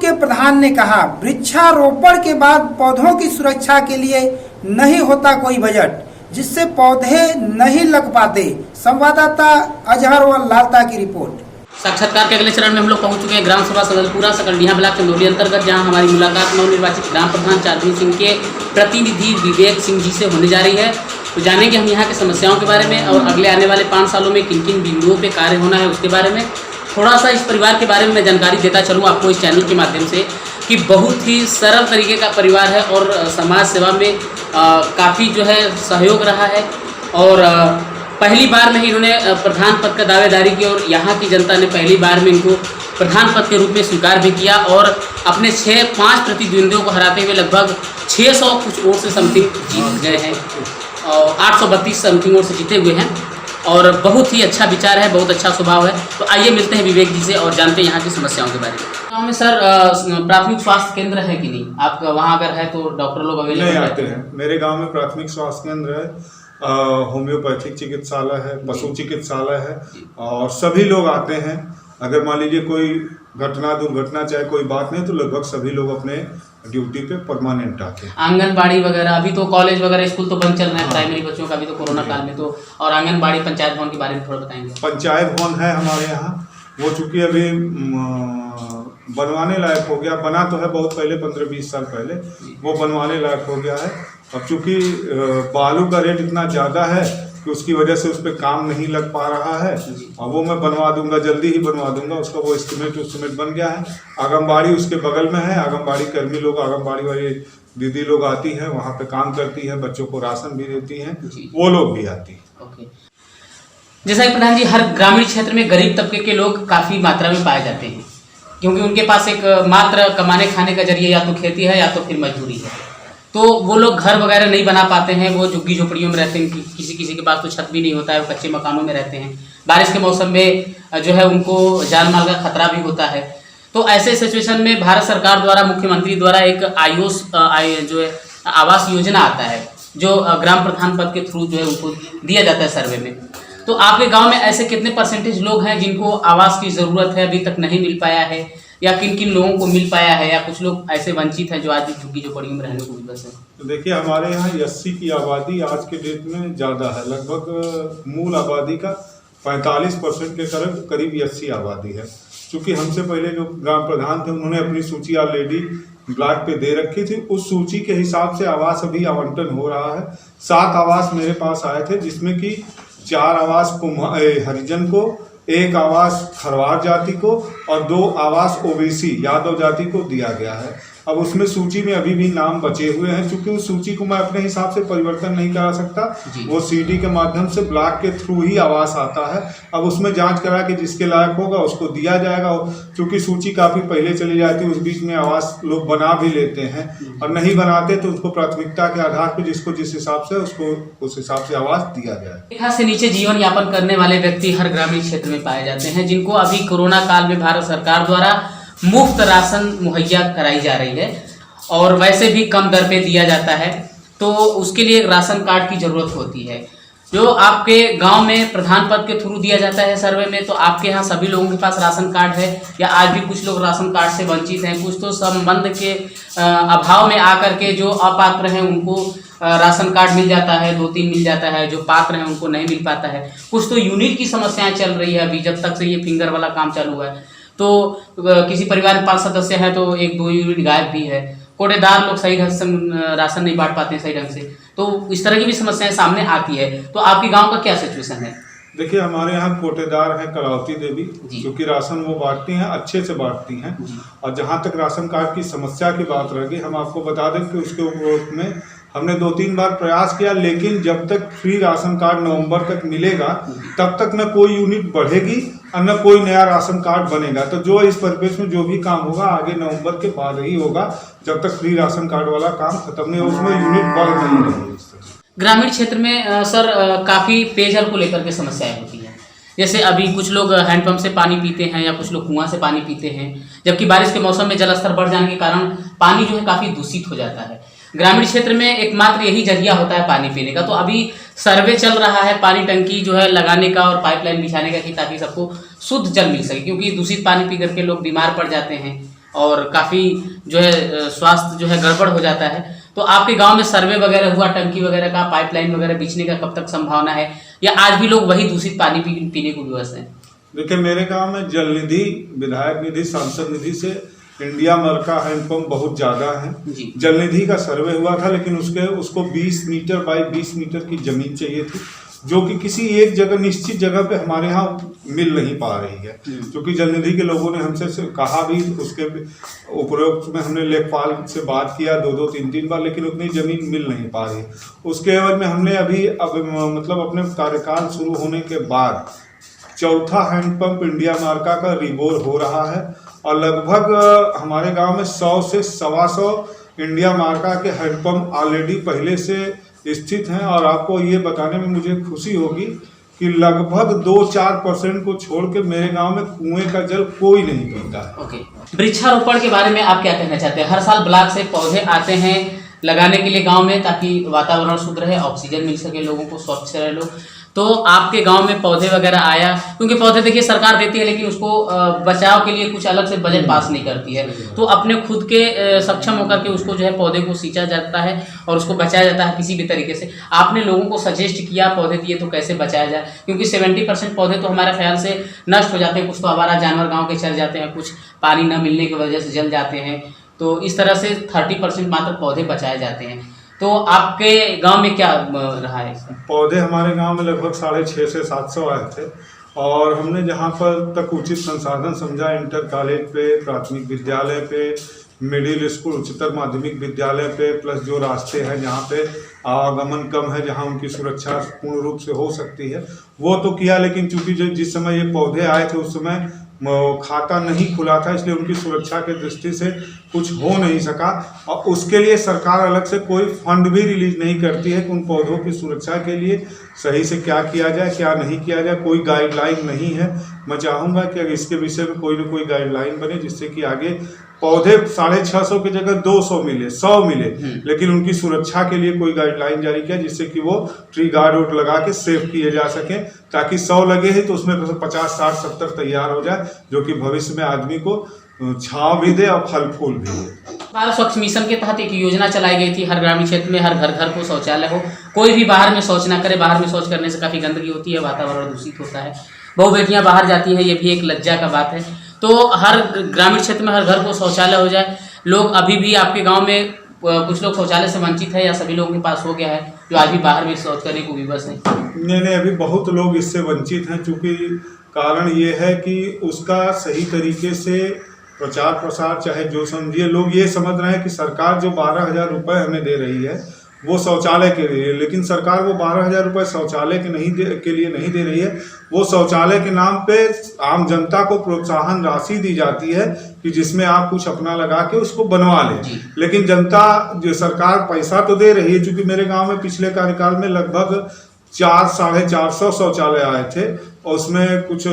के प्रधान ने कहा, वृक्षारोपण के बाद पौधों की सुरक्षा के लिए नहीं होता कोई बजट, जिससे पौधे नहीं लग पाते। संवाददाता अजहर व लालता की रिपोर्ट। साक्षात्कार के अगले चरण में हम लोग पहुंच चुके हैं ग्राम सभा सदलपुरा सकलडीहा ब्लॉक चंदौली अंतर्गत, जहां हमारी मुलाकात नवनिर्वाचित ग्राम प्रधान चांदनी सिंह के प्रतिनिधि विवेक सिंह जी से होने जा रही है। तो जानेंगे हम यहाँ की समस्याओं के बारे में और अगले आने वाले 5 सालों में किन किन बिंदुओं पे कार्य होना है उसके बारे में। थोड़ा सा इस परिवार के बारे में मैं जानकारी देता चलूँ आपको इस चैनल के माध्यम से कि बहुत ही सरल तरीके का परिवार है और समाज सेवा में काफ़ी जो है सहयोग रहा है। और पहली बार में ही इन्होंने प्रधान पद का दावेदारी की और यहाँ की जनता ने पहली बार में इनको प्रधान पद के रूप में स्वीकार भी किया और अपने 5 प्रतिद्वंदियों को हराते हुए लगभग 600 कुछ वोट से समथिंग जीत गए हैं और 832 समथिंग वोट से जीते हुए हैं। और बहुत ही अच्छा विचार है, बहुत अच्छा स्वभाव है। तो आइए मिलते हैं विवेक जी से और जानते हैं यहाँ की समस्याओं के बारे में। गाँव में सर प्राथमिक स्वास्थ्य केंद्र है कि नहीं? आप वहाँ अगर है तो डॉक्टर लोग अवेलेबल नहीं आते हैं। मेरे गांव में प्राथमिक स्वास्थ्य केंद्र है, होम्योपैथिक चिकित्सालय है, पशु चिकित्सालय है और सभी लोग आते हैं। अगर मान लीजिए कोई घटना दुर्घटना चाहे कोई बात नहीं तो लगभग सभी लोग अपने ड्यूटी पे परमानेंट आते हैं। आंगनबाड़ी वगैरह, अभी तो कॉलेज वगैरह स्कूल तो बंद चल रहे हैं प्राइमरी बच्चों का, अभी तो कोरोना काल में तो, और आंगनबाड़ी पंचायत भवन के बारे में थोड़ा बताएंगे। पंचायत भवन है हमारे यहाँ, वो चूँकि अभी बनवाने लायक हो गया, बना तो है बहुत पहले 15-20 साल पहले, वो बनवाने लायक हो गया है। अब चूँकि बालू का रेट इतना ज़्यादा है कि उसकी वजह से उस पर काम नहीं लग पा रहा है और वो मैं बनवा दूंगा, जल्दी ही बनवा दूंगा उसका। वो एस्टिमेट बन गया है। आंगनबाड़ी उसके बगल में है। आंगनबाड़ी कर्मी लोग, आंगनबाड़ी वाली दीदी लोग आती हैं, वहाँ पे काम करती हैं, बच्चों को राशन भी देती हैं, वो लोग भी आती हैं। ओके। जैसा कि प्रधान जी, हर ग्रामीण क्षेत्र में गरीब तबके के लोग काफ़ी मात्रा में पाए जाते हैं क्योंकि उनके पास एक मात्र कमाने खाने का जरिए या तो खेती है या तो फिर मजदूरी है। तो वो लोग घर वगैरह नहीं बना पाते हैं, वो झुग्गी झोपड़ियों में रहते हैं, किसी के पास तो छत भी नहीं होता है, वो कच्चे मकानों में रहते हैं। बारिश के मौसम में जो है उनको जान माल का खतरा भी होता है। तो ऐसे सिचुएशन में भारत सरकार द्वारा, मुख्यमंत्री द्वारा एक जो है आवास योजना आता है जो ग्राम प्रधान पद के थ्रू जो है उनको दिया जाता है सर्वे में। तो आपके गाँव में ऐसे कितने परसेंटेज लोग हैं जिनको आवास की ज़रूरत है, अभी तक नहीं मिल पाया है, या किन किन लोगों को मिल पाया है, या कुछ लोग ऐसे वंचित हैं जो आज भी झुग्गी झोपड़ियों में रहने को भी बस है? तो देखिए, हमारे यहाँ 80 की आबादी आज के डेट में ज़्यादा है। लगभग मूल आबादी का 45% के करीब 80 आबादी है। क्योंकि हमसे पहले जो ग्राम प्रधान थे उन्होंने अपनी सूची ऑलरेडी ब्लॉक पे दे रखी थी। उस सूची के हिसाब से आवास अभी आवंटन हो रहा है। 7 आवास मेरे पास आए थे, जिसमें कि 4 आवास हरिजन को, 1 आवास खरवार जाति को और 2 आवास ओबीसी यादव जाति को दिया गया है। अब उसमें सूची में अभी भी नाम बचे हुए हैं। क्योंकि उस सूची को मैं अपने हिसाब से परिवर्तन नहीं करा सकता, वो सीडी के माध्यम से ब्लॉक के थ्रू ही आवास आता है। अब उसमें जांच करा के जिसके लायक होगा उसको दिया जाएगा। क्योंकि सूची काफ़ी पहले चली जाती है, उस बीच में आवास लोग बना भी लेते हैं और नहीं बनाते तो उसको प्राथमिकता के आधार पर जिसको जिस हिसाब से उसको उस हिसाब से आवास दिया जाए। रेखा से नीचे जीवन यापन करने वाले व्यक्ति हर ग्रामीण क्षेत्र में पाए जाते हैं, जिनको अभी कोरोना काल में भारत सरकार द्वारा मुफ्त राशन मुहैया कराई जा रही है और वैसे भी कम दर पे दिया जाता है। तो उसके लिए राशन कार्ड की ज़रूरत होती है, जो आपके गांव में प्रधान पद के थ्रू दिया जाता है सर्वे में। तो आपके यहाँ सभी लोगों के पास राशन कार्ड है या आज भी कुछ लोग राशन कार्ड से वंचित हैं? कुछ तो संबंध के अभाव में आकर के जो अपात्र हैं उनको राशन कार्ड मिल जाता है, 2-3 मिल जाता है, जो पात्र हैं उनको नहीं मिल पाता है। कुछ तो यूनिट की समस्याएं चल रही है अभी, जब तक से ये फिंगर वाला काम चालू है। तो किसी परिवार में 5 सदस्य हैं तो 1-2 यूनिट गायब भी है। कोटेदार लोग सही ढंग से राशन नहीं बांट पाते हैं सही ढंग से। तो इस तरह की भी समस्याएं सामने आती है। तो आपके गांव का क्या सिचुएशन है? देखिए, हमारे यहाँ कोटेदार हैं कलावती देवी, क्योंकि राशन वो बांटती हैं, अच्छे से बांटती हैं। और जहाँ तक राशन कार्ड की समस्या की बात रह गई, हम आपको बता दें कि उसके उपयोग में हमने 2-3 बार प्रयास किया, लेकिन जब तक फ्री राशन कार्ड नवंबर तक मिलेगा तब तक न कोई यूनिट बढ़ेगी और न कोई नया राशन कार्ड बनेगा। तो जो इस परिपेक्ष में जो भी काम होगा आगे नवंबर के बाद ही होगा, जब तक फ्री राशन कार्ड वाला काम खत्म नहीं हो, उसमें यूनिट बढ़ नहीं रही। ग्रामीण क्षेत्र में सर काफ़ी पेयजल को लेकर के समस्याएं होती हैं। जैसे अभी कुछ लोग हैंडपंप से पानी पीते हैं या कुछ लोग कुआं से पानी पीते हैं, जबकि बारिश के मौसम में जल स्तर बढ़ जाने के कारण पानी जो है काफ़ी दूषित हो जाता है। ग्रामीण क्षेत्र में एकमात्र यही जरिया होता है पानी पीने का। तो अभी सर्वे चल रहा है पानी टंकी जो है लगाने का और पाइपलाइन बिछाने का, कि ताकि सबको शुद्ध जल मिल सके, क्योंकि दूषित पानी पी करके लोग बीमार पड़ जाते हैं। और काफ़ी जो है स्वास्थ्य जो है गड़बड़ हो जाता है। तो आपके गांव में सर्वे वगैरह हुआ, टंकी वगैरह का, पाइपलाइन वगैरह बिछने का कब तक संभावना है, या आज भी लोग वही दूषित पानी पीने को विवश हैं? देखिए, मेरे गांव में जल निधि, विधायक निधि, सांसद निधि से इंडिया मर का हैंडपम्प बहुत ज़्यादा है। जल निधि का सर्वे हुआ था, लेकिन उसको 20 मीटर बाई 20 मीटर की ज़मीन चाहिए थी, जो कि किसी एक जगह, निश्चित जगह पे हमारे यहाँ मिल नहीं पा रही है। क्योंकि जल निधि के लोगों ने हमसे कहा भी, उसके उपरोक्त में हमने लेखपाल से बात किया 2-2, 3-3 बार, लेकिन उतनी ज़मीन मिल नहीं पा रही। उसके एवज में हमने मतलब अपने कार्यकाल शुरू होने के बाद चौथा हैंडपंप इंडिया मार्का का रिबोर हो रहा है, और लगभग हमारे गांव में 100 से 125 इंडिया मार्का के हैंडपंप ऑलरेडी पहले से स्थित हैं। और आपको ये बताने में मुझे खुशी होगी कि लगभग 2-4% को छोड़ के मेरे गांव में कुएं का जल कोई नहीं पीता है। ओके, वृक्षारोपण के बारे में आप क्या कहना चाहते हैं? हर साल ब्लॉक से पौधे आते हैं लगाने के लिए गांव में, ताकि वातावरण शुद्ध रहे, ऑक्सीजन मिल सके लोगों को, स्वच्छ रहे लोग। तो आपके गांव में पौधे वगैरह आया, क्योंकि पौधे देखिए सरकार देती है, लेकिन उसको बचाव के लिए कुछ अलग से बजट पास नहीं करती है। तो अपने खुद के सक्षम होकर के उसको जो है पौधे को सींचा जाता है और उसको बचाया जाता है किसी भी तरीके से। आपने लोगों को सजेस्ट किया पौधे दिए तो कैसे बचाया जाए, क्योंकि 70% पौधे तो हमारे ख्याल से नष्ट हो जाते हैं, कुछ तो आवारा जानवर गाँव के चल जाते हैं, कुछ पानी न मिलने की वजह से जल जाते हैं। तो इस तरह से 30% मात्र पौधे बचाए जाते हैं। तो आपके गांव में क्या रहा है? पौधे हमारे गांव में लगभग 650 से 700 आए थे, और हमने जहां पर तक उचित संसाधन समझा, इंटर कॉलेज पे, प्राथमिक विद्यालय पे, मिडिल स्कूल, उच्चतर माध्यमिक विद्यालय पे, प्लस जो रास्ते हैं जहाँ पे आवागमन कम है, जहाँ उनकी सुरक्षा पूर्ण रूप से हो सकती है, वो तो किया। लेकिन चूंकि जिस समय ये पौधे आए थे उस समय खाता नहीं खुला था, इसलिए उनकी सुरक्षा के दृष्टि से कुछ हो नहीं सका। और उसके लिए सरकार अलग से कोई फंड भी रिलीज नहीं करती है कि उन पौधों की सुरक्षा के लिए सही से क्या किया जाए, क्या नहीं किया जाए, कोई गाइडलाइन नहीं है। मैं चाहूँगा कि अगर इसके विषय में कोई ना कोई गाइडलाइन बने, जिससे कि आगे पौधे 650 की जगह 200 मिले, 100 मिले, लेकिन उनकी सुरक्षा के लिए कोई गाइडलाइन जारी किया, जिससे कि वो ट्री गार्ड लगा के सेव किए जा सके, ताकि 100 लगे ही तो उसमें 50, 60, 70 तैयार हो जाए, जो कि भविष्य में आदमी को छांव भी दे और फल फूल भी दे। भारत स्वच्छ मिशन के तहत एक योजना चलाई गई थी, हर ग्रामीण क्षेत्र में हर घर घर को शौचालय हो, कोई भी बाहर में शौच ना करे। बाहर में शौच करने से काफ़ी गंदगी होती है, वातावरण दूषित होता है, बहु बेटियाँ बाहर जाती हैं, ये भी एक लज्जा का बात है। तो हर ग्रामीण क्षेत्र में हर घर को शौचालय हो जाए। लोग अभी भी आपके गांव में कुछ लोग शौचालय से वंचित है, या सभी लोगों के पास हो गया है जो आज भी बाहर में शौच करने को विवश है? नहीं, अभी बहुत लोग इससे वंचित हैं, चूँकि कारण ये है कि उसका सही तरीके से प्रचार प्रसार, चाहे जो समझिए, लोग ये समझ रहे हैं कि सरकार जो 12,000 रुपये हमें दे रही है वो शौचालय के लिए, लेकिन सरकार वो 12,000 रुपये शौचालय के लिए नहीं दे रही है। वो शौचालय के नाम पे आम जनता को प्रोत्साहन राशि दी जाती है कि जिसमें आप कुछ अपना लगा के उसको बनवा लें, लेकिन जनता, जो सरकार पैसा तो दे रही है। चूँकि मेरे गाँव में पिछले कार्यकाल में लगभग 400-450 शौचालय आए थे, और उसमें कुछ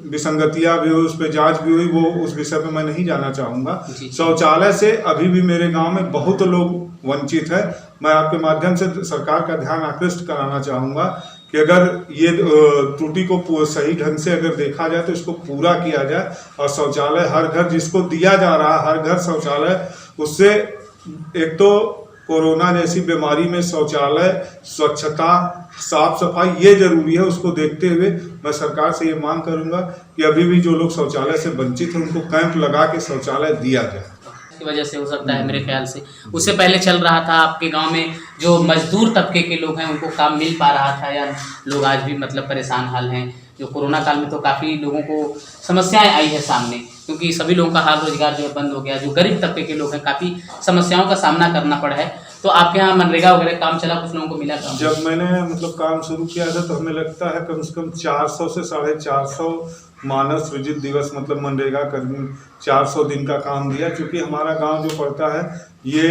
विसंगतियां भी हुई, उस पर जांच भी हुई, वो उस विषय पे मैं नहीं जाना चाहूँगा। शौचालय से अभी भी मेरे गांव में बहुत लोग वंचित है। मैं आपके माध्यम से सरकार का ध्यान आकृष्ट कराना चाहूँगा कि अगर ये त्रुटि को सही ढंग से अगर देखा जाए तो इसको पूरा किया जाए, और शौचालय हर घर जिसको दिया जा रहा है, हर घर शौचालय, उससे एक तो कोरोना जैसी बीमारी में शौचालय, स्वच्छता, साफ सफाई ये जरूरी है। उसको देखते हुए मैं सरकार से ये मांग करूंगा कि अभी भी जो लोग शौचालय से वंचित हैं उनको कैंप लगा के शौचालय दिया जाए। की वजह से हो सकता है, मेरे ख्याल से उससे पहले चल रहा था आपके गांव में जो मजदूर तबके के लोग हैं उनको काम मिल पा रहा था, या लोग आज भी मतलब परेशान हाल हैं? जो कोरोना काल में तो काफ़ी लोगों को समस्याएं आई है सामने, क्योंकि सभी लोगों का हाल रोजगार जो है बंद हो गया। जो गरीब तबके के लोग हैं काफ़ी समस्याओं का सामना करना पड़ा है। तो आपके यहाँ मनरेगा वगैरह काम चला, कुछ लोगों को मिला काम? जब मैंने मतलब काम शुरू किया था तो हमें लगता है कम से कम 400 से 450 मानव सृजित दिवस, मतलब मनरेगा कर्मी 400 दिन का काम दिया। क्योंकि हमारा गांव जो पड़ता है ये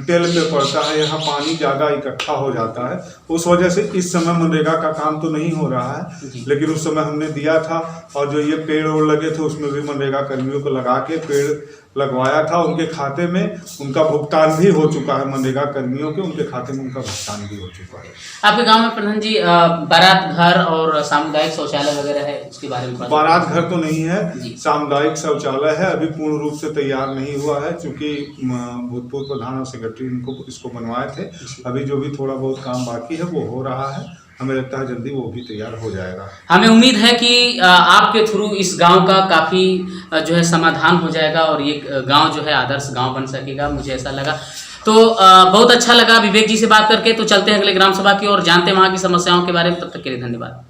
टेल पे पड़ता है, यहाँ पानी ज़्यादा इकट्ठा हो जाता है, उस वजह से इस समय मनरेगा का काम तो नहीं हो रहा है, लेकिन उस समय हमने दिया था। और जो ये पेड़ ओड़ लगे थे उसमें भी मनरेगा कर्मियों को लगा के पेड़ लगवाया था, उनके खाते में उनका भुगतान भी हो चुका है। मनरेगा कर्मियों के उनके खाते में उनका भुगतान भी हो चुका है। आपके गांव में प्रधान जी बारात घर और सामुदायिक शौचालय वगैरह है, उसके बारे में थोड़ा बारात घर तो नहीं है, जी। सामुदायिक शौचालय है, अभी पूर्ण रूप से तैयार नहीं हुआ है, क्योंकि भूतपूर्व प्रधान और सेक्रेटरी इनको इसको बनवाए थे। अभी जो भी थोड़ा बहुत काम बाकी है वो हो रहा है, हमें लगता है जल्दी वो भी तैयार हो जाएगा। हमें उम्मीद है कि आपके थ्रू इस गांव का काफ़ी जो है समाधान हो जाएगा और ये गांव जो है आदर्श गांव बन सकेगा, मुझे ऐसा लगा। तो बहुत अच्छा लगा विवेक जी से बात करके। तो चलते हैं अगले ग्राम सभा की ओर, जानते हैं वहाँ की समस्याओं के बारे में। तब तक के लिए धन्यवाद।